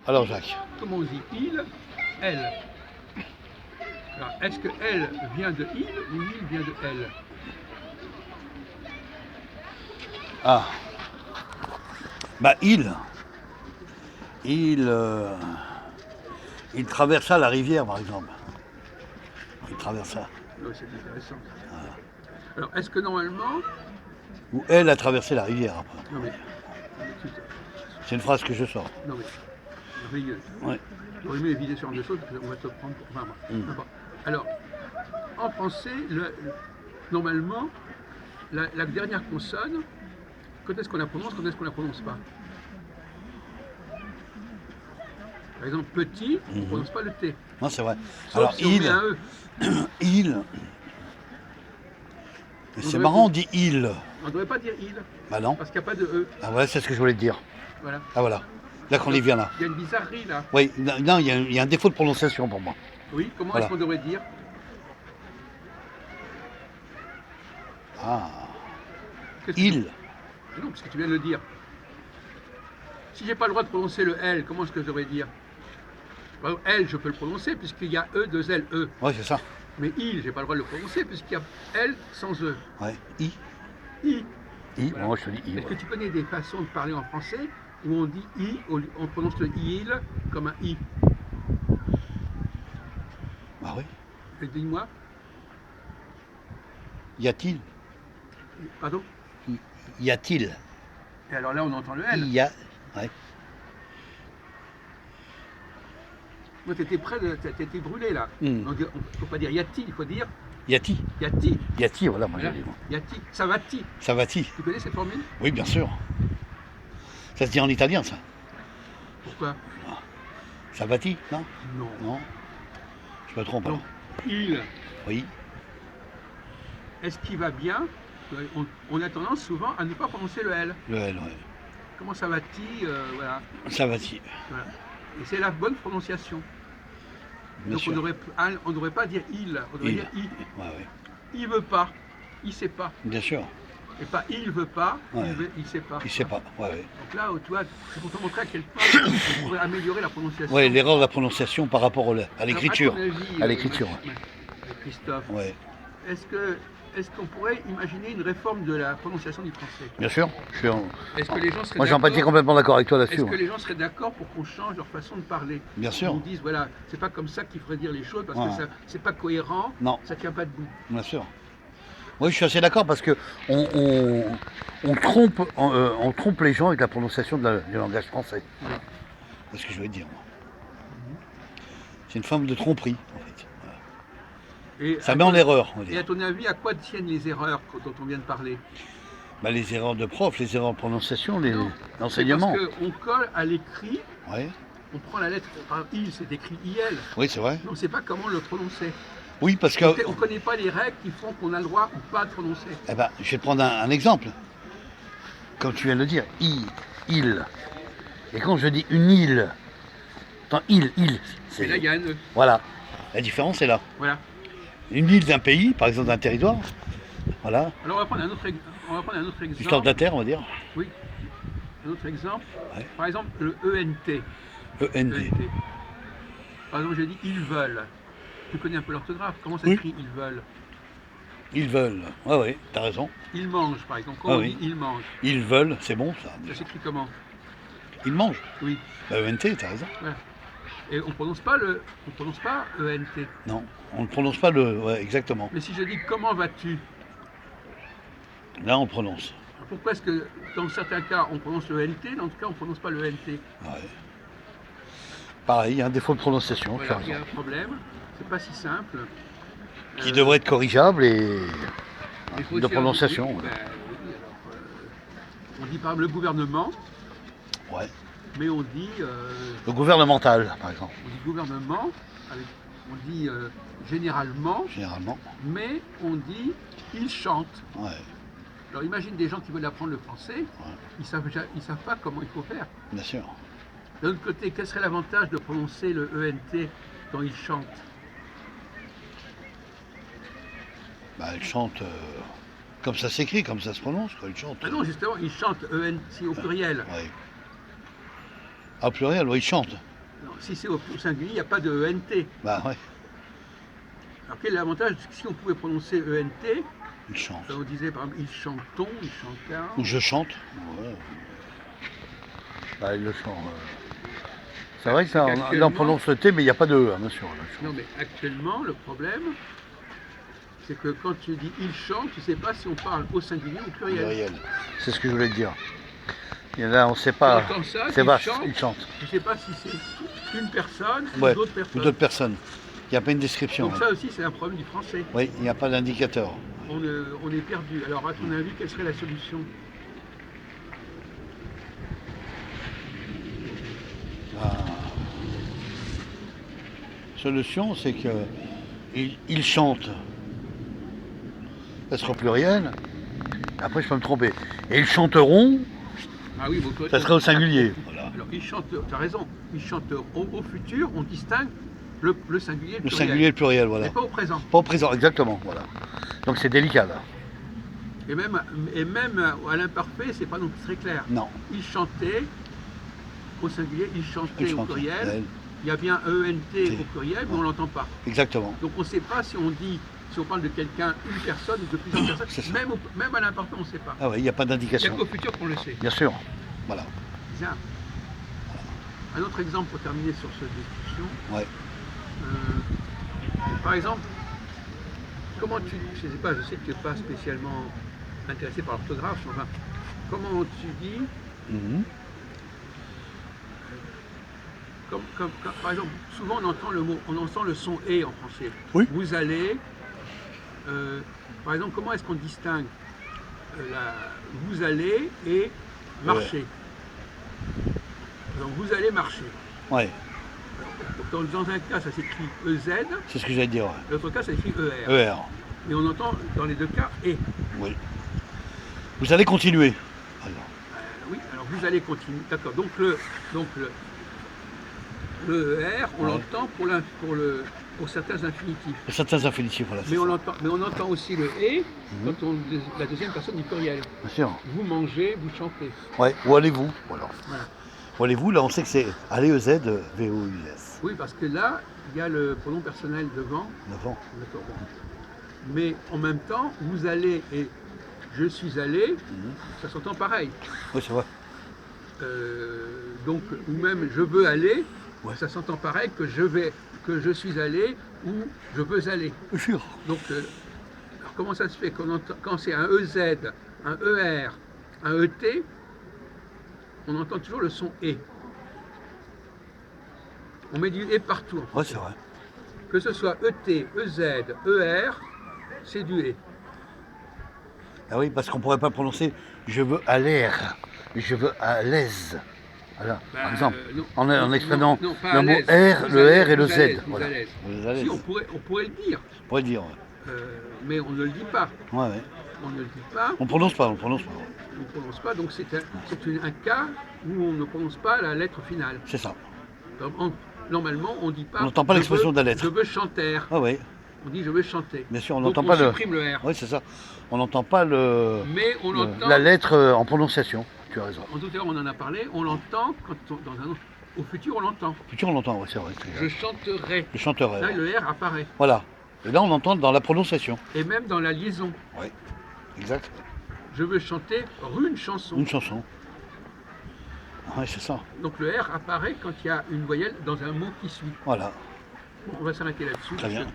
Alors Jacques. Comment on dit il, elle? Alors, est-ce que elle vient de il ou il vient de elle? Ah. Bah il traversa la rivière par exemple. Il traversa. C'est intéressant. Alors, est-ce que normalement... Ou elle a traversé la rivière après. Non mais... C'est une phrase que je sors. Non mais... Merveilleux. Ouais. J'aurais mieux éviter ce genre de choses, parce qu'on va te prendre pour... Enfin, bon. Alors, en français, normalement, la dernière consonne, quand est-ce qu'on la prononce, quand est-ce qu'on la prononce pas? Par exemple, petit, on ne prononce pas le T. Non, c'est vrai. Sauf Alors si on met un E. il. C'est marrant, on dit il. On ne devrait pas dire il. Bah non. Parce qu'il n'y a pas de E. Ah ouais, c'est ce que je voulais te dire. Voilà. Ah voilà. Là qu'on y vient là. Il y a une bizarrerie là. Oui, non, il y a un défaut de prononciation pour moi. Oui, comment Voilà. est-ce qu'on devrait dire? Ah. Il. Non, parce que tu viens de le dire. Si j'ai pas le droit de prononcer le L, comment est-ce que je devrais dire? L, je peux le prononcer puisqu'il y a E, 2 L, E. Ouais, c'est ça. Mais il, j'ai pas le droit de le prononcer puisqu'il y a L sans E. Ouais. I. I. Voilà. Moi je te dis I. Est-ce que tu connais des façons de parler en français où on dit I, on prononce le il comme un I? Bah oui. Dis-moi. Y a-t-il? Pardon? Y a-t-il? Et alors là, on entend le L. Il y a. Ouais. Moi, t'étais prêt, t'étais brûlé là. Donc, on ne faut pas dire y a-t-il, il faut dire Yati. Yati. Yati, voilà, moi j'ai dit. Yati. Ça va-t-il? Ça va-t-il? Tu connais cette formule? Oui, bien sûr. Ça se dit en italien, ça. Pourquoi? Ça va-t-il? Non? Non. Non. Je me trompe. Donc, il. Oui. Est-ce qu'il va bien? On a tendance souvent à ne pas prononcer le L. Le L, oui. Comment ça va-t-il? Voilà. Ça va-t-il? Voilà. Et c'est la bonne prononciation. Bien donc sûr. on ne devrait pas dire il, on devrait dire i. Ouais, ouais. Il veut pas, il sait pas. Bien sûr. Et pas il veut pas, Ouais. il sait pas. Il sait pas. Ouais, ouais. Donc là, tu vois, c'est pour te montrer à quel point on pourrait améliorer la prononciation. Ouais, l'erreur de la prononciation par rapport à l'écriture. À l'écriture. Christophe, ouais. Est-ce qu'on pourrait imaginer une réforme de la prononciation du français? Bien sûr. Est-ce que les gens seraient Moi, j'en pas complètement d'accord avec toi là-dessus. Est-ce que les gens seraient d'accord pour qu'on change leur façon de parler? Bien sûr. On dise, voilà, c'est pas comme ça qu'il faudrait dire les choses parce que c'est pas cohérent, non. Ça tient pas debout. Bien sûr. Oui, je suis assez d'accord parce que on trompe les gens avec la prononciation du langage français. Oui. C'est ce que je veux dire. C'est une forme de tromperie, en fait. Et ça met en erreur. Et à ton avis, à quoi tiennent les erreurs dont on vient de parler? Bah, les erreurs de prof, les erreurs de prononciation, l'enseignement. Parce qu'on colle à l'écrit, ouais. On prend la lettre, par il, c'est écrit IL. Oui, c'est vrai. Mais on ne sait pas comment le prononcer. Oui, parce que... On ne connaît pas les règles qui font qu'on a le droit ou pas de prononcer. Eh ben, je vais te prendre un exemple. Comme tu viens de le dire, il. Et quand je dis une île, attends, il. Et là, il y a un E. Voilà. La différence est là. Voilà. Une île d'un pays, par exemple d'un territoire. Voilà. Alors on va prendre un autre exemple. L'histoire de la Terre, on va dire. Oui. Un autre exemple. Ouais. Par exemple, le ENT. ENT. Par exemple, j'ai dit ils veulent. Tu connais un peu l'orthographe. Comment ça s'écrit ils veulent? Ils veulent. Ouais, oui, t'as raison. Ils mangent, par exemple. Quand on dit ils mangent. Ils veulent, c'est bon ça. Ça s'écrit comment? Ils mangent. Oui. ENT, t'as raison. Voilà. Et on prononce pas ENT. Non, on ne prononce pas le. Ouais, exactement. Mais si je dis comment vas-tu? Là, on prononce. Pourquoi est-ce que dans certains cas on prononce le ENT, dans d'autres cas on ne prononce pas le ENT? Ouais. Pareil, il y a un défaut de prononciation. Voilà, il y a un problème. C'est pas si simple. Qui devrait être corrigeable et de prononciation. Oui, on dit par exemple le gouvernement. Ouais. Mais on dit... le gouvernemental, par exemple. On dit gouvernement, on dit généralement. Généralement. Mais on dit il chante. Ouais. Alors imagine des gens qui veulent apprendre le français, ils savent pas comment il faut faire. Bien sûr. D'un autre côté, quel serait l'avantage de prononcer le ENT quand il chante? Bah, il chante comme ça s'écrit, comme ça se prononce, quoi. Il chante. Ah non, justement, il chante ENT au pluriel. Ouais. Au pluriel, oui, il chante. si c'est au singulier, il n'y a pas de ENT. Bah ouais, Alors quel est l'avantage? Si on pouvait prononcer ENT, il chante. on disait par exemple, il chantons, il chanta. Ou je chante. Ouais. Bah, il le chante. C'est vrai que ça, là on prononce le T, mais il n'y a pas de E, hein, bien sûr. Là, Non, mais actuellement, le problème, c'est que quand tu dis il chante, tu ne sais pas si on parle au singulier ou au pluriel. Pluriel. C'est ce que je voulais te dire. Et là, on ne sait pas. Tu entends ça, C'est il vache, chante. il chante. Je ne sais pas si c'est une personne Ouais, ou d'autres ou personnes. d'autres personnes. Il n'y a pas une description. Donc hein. ça aussi, c'est un problème du français. Oui, il n'y a pas d'indicateur. On est perdu. Alors, à ton avis, quelle serait la solution? Solution, c'est que il chante. Ça sera au pluriel. Après, je peux me tromper. Et ils chanteront, Ah oui, bon, ça sera au singulier. Voilà. Alors, il chante, tu as raison, il chante au futur, on distingue le singulier et le Le pluriel. singulier et le pluriel, voilà. Mais pas au présent. Pas au présent, exactement. Voilà. Donc c'est délicat là. Et même à l'imparfait, c'est pas non plus très clair. Non. Il chantait au singulier, il chantait Il au chante. pluriel. Ouais, Il y a bien ENT au pluriel, mais on l'entend pas. exactement. Donc on ne sait pas si on dit, si on parle de quelqu'un, une personne ou de plusieurs personnes, C'est ça. même à l'imparfait, on ne sait pas. Ah oui, il n'y a pas Il n'y a d'indication. qu'au futur qu'on le sait. Bien sûr. Voilà. Bien. Un autre exemple pour terminer sur cette discussion. Ouais. Par exemple, comment tu, je sais pas, je sais que tu n'es pas spécialement intéressé par l'orthographe, mais enfin, comment tu dis, Mhm. par exemple, souvent on entend le mot, on entend le son et en français. Oui. Vous allez, par exemple, comment est-ce qu'on distingue vous allez et marcher? Donc vous allez marcher. Ouais. Dans un cas, ça s'écrit EZ, C'est ce que j'allais dire. l'autre cas, ça s'écrit ER. ER. Mais on entend dans les deux cas et. Oui. Vous allez continuer. Alors, Oui, alors vous allez continuer. D'accord. Donc le ER, on Ouais. l'entend pour certains infinitifs. certains infinitifs, voilà. c'est ça. Mais on entend aussi le et quand la deuxième personne du pluriel. Bien sûr. Vous mangez, vous chantez. Ouais. Où allez-vous? Voilà. Voilà. Où allez-vous? Là, on sait que c'est allez EZ, VOUS. Oui, parce que là, il y a le pronom personnel devant. Devant. D'accord. Bon. Mais en même temps, vous allez et je suis allé, ça s'entend pareil. Oui, c'est vrai. Donc, ou même je veux aller, Ouais. ça s'entend pareil que je suis allé ou je veux aller. Bien sûr. Donc, alors comment ça se fait quand c'est un EZ, un ER, un ET, on entend toujours le son et. On met du et partout. En Ouais, français. c'est vrai. Que ce soit ET, EZ, ER, c'est du et. Ah oui, parce qu'on pourrait pas prononcer je veux à l'air, je veux à l'aise. Voilà, par exemple, non, en exprimant non, pas le à mot l'aise. R, Vous le à R et le l'aise, Z. vous à l'aise, Voilà. vous à l'aise. Vous à l'aise. Si, on pourrait le dire, On pourrait dire. Ouais. mais on ne le dit pas. Ouais, ouais. On ne le dit pas, On prononce pas, on prononce pas. on ne prononce pas, donc c'est un cas où on ne prononce pas la lettre finale. C'est ça. Normalement, on ne dit pas. On n'entend pas je l'expression veux- de la lettre. Je veux chanter. Ah oui, On dit je veux chanter. bien sûr, on Donc n'entend pas le. supprime le R. Oui, c'est ça. On n'entend pas Mais on l'entend. la lettre en prononciation. Tu as raison. En tout à l'heure, on en a parlé. On l'entend au futur, on l'entend. Futur, on l'entend, ouais, c'est vrai. Je chanterai. Le chanteur. Là, le R apparaît. Voilà. Et là, on entend dans la prononciation. Et même dans la liaison. Oui, exact. Je veux chanter une chanson. Une chanson. Oui, c'est ça. Donc le R apparaît quand il y a une voyelle dans un mot qui suit. Voilà. Bon, on va s'arrêter là-dessus. Très bien.